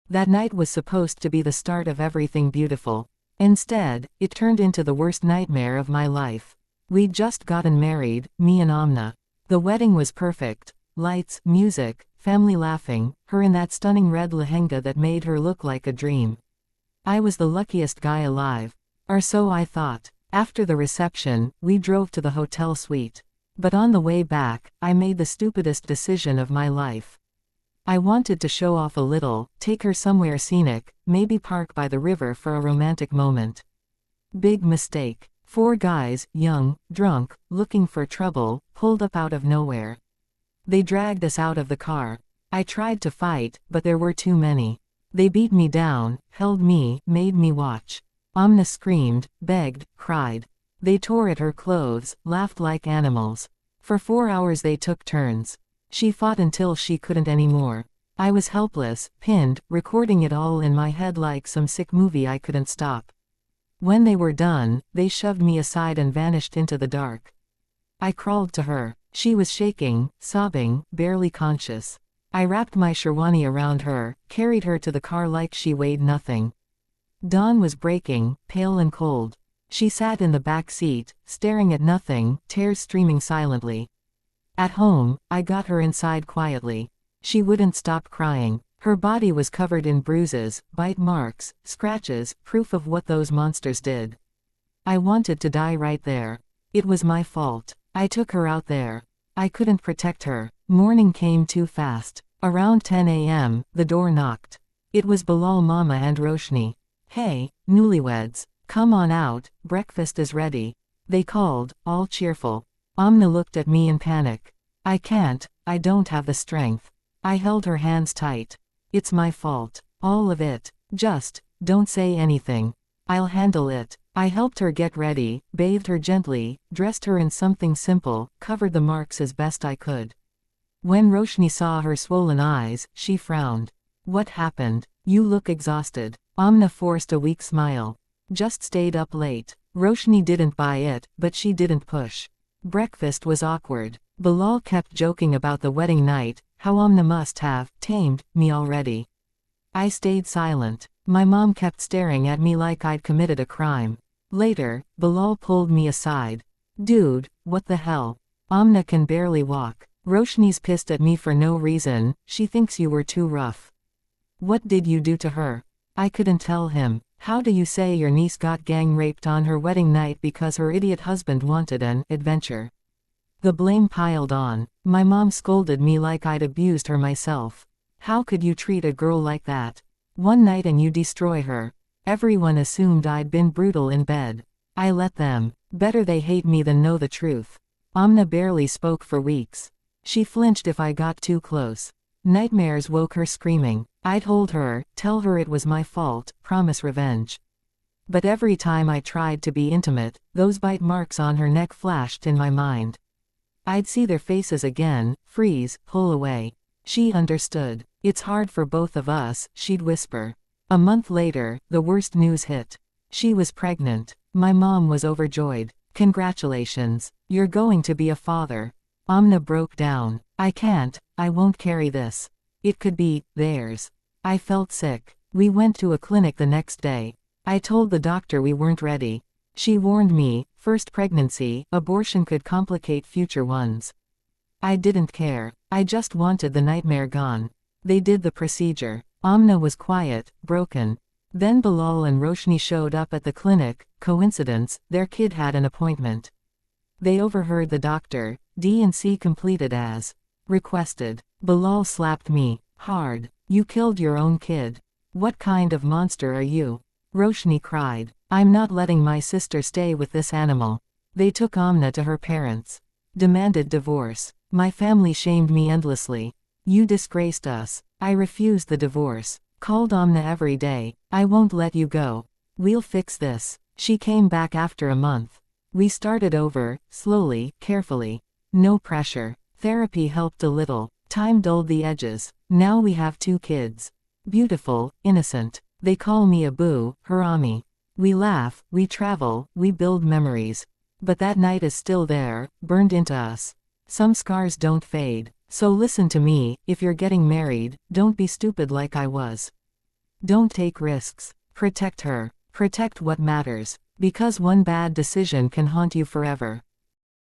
That night was supposed to be the start of everything beautiful. Instead, it turned into the worst nightmare of my life. We'd just gotten married, me and Amna. The wedding was perfect. Lights, music, family laughing, her in that stunning red lehenga that made her look like a dream. I was the luckiest guy alive. Or so I thought. After the reception, we drove to the hotel suite. But on the way back, I made the stupidest decision of my life. I wanted to show off a little, take her somewhere scenic, maybe park by the river for a romantic moment. Big mistake. 4 guys, young, drunk, looking for trouble, pulled up out of nowhere. They dragged us out of the car. I tried to fight, but there were too many. They beat me down, held me, made me watch. Amna screamed, begged, cried. They tore at her clothes, laughed like animals. For 4 hours they took turns. She fought until she couldn't anymore. I was helpless, pinned, recording it all in my head like some sick movie I couldn't stop. When they were done, they shoved me aside and vanished into the dark. I crawled to her. She was shaking, sobbing, barely conscious. I wrapped my sherwani around her, carried her to the car like she weighed nothing. Dawn was breaking, pale and cold. She sat in the back seat, staring at nothing, tears streaming silently. At home, I got her inside quietly. She wouldn't stop crying. Her body was covered in bruises, bite marks, scratches, proof of what those monsters did. I wanted to die right there. It was my fault. I took her out there. I couldn't protect her. Morning came too fast. Around 10 a.m., the door knocked. It was Bilal, Mama and Roshni. "Hey, newlyweds, come on out, breakfast is ready," they called, all cheerful. Amna looked at me in panic. I don't have the strength. I held her hands tight. "It's my fault. All of it. Just, don't say anything. I'll handle it." I helped her get ready, bathed her gently, dressed her in something simple, covered the marks as best I could. When Roshni saw her swollen eyes, she frowned. "What happened? You look exhausted." Amna forced a weak smile. "Just stayed up late." Roshni didn't buy it, but she didn't push. Breakfast was awkward. Bilal kept joking about the wedding night, how Amna must have tamed me already. I stayed silent. My mom kept staring at me like I'd committed a crime. Later, Bilal pulled me aside. "Dude, what the hell? Amna can barely walk. Roshni's pissed at me for no reason, she thinks you were too rough." "What did you do to her?" I couldn't tell him. "How do you say your niece got gang raped on her wedding night because her idiot husband wanted an adventure?" The blame piled on. My mom scolded me like I'd abused her myself. "How could you treat a girl like that? One night and you destroy her." Everyone assumed I'd been brutal in bed. I let them. Better they hate me than know the truth. Amna barely spoke for weeks. She flinched if I got too close. Nightmares woke her screaming. I'd hold her, tell her it was my fault, promise revenge. But every time I tried to be intimate, those bite marks on her neck flashed in my mind. I'd see their faces again, freeze, pull away. She understood. "It's hard for both of us," she'd whisper. A month later, the worst news hit. She was pregnant. My mom was overjoyed. "Congratulations. You're going to be a father." Amna broke down. I won't carry this. It could be theirs." I felt sick. We went to a clinic the next day. I told the doctor we weren't ready. She warned me, first pregnancy, abortion could complicate future ones. I didn't care. I just wanted the nightmare gone. They did the procedure. Amna was quiet, broken. Then Bilal and Roshni showed up at the clinic. Coincidence, their kid had an appointment. They overheard the doctor. D&C completed as requested. Bilal slapped me hard. "You killed your own kid. What kind of monster are you?" Roshni cried. "I'm not letting my sister stay with this animal." They took Amna to her parents. Demanded divorce. My family shamed me endlessly. "You disgraced us." I refused the divorce. Called Amna every day. "I won't let you go. We'll fix this." She came back after a month. We started over, slowly, carefully. No pressure. Therapy helped a little. Time dulled the edges. Now we have 2 kids. Beautiful, innocent. They call me Abu, Harami. We laugh, we travel, we build memories. But that night is still there, burned into us. Some scars don't fade. So listen to me, if you're getting married, don't be stupid like I was. Don't take risks. Protect her. Protect what matters. Because one bad decision can haunt you forever.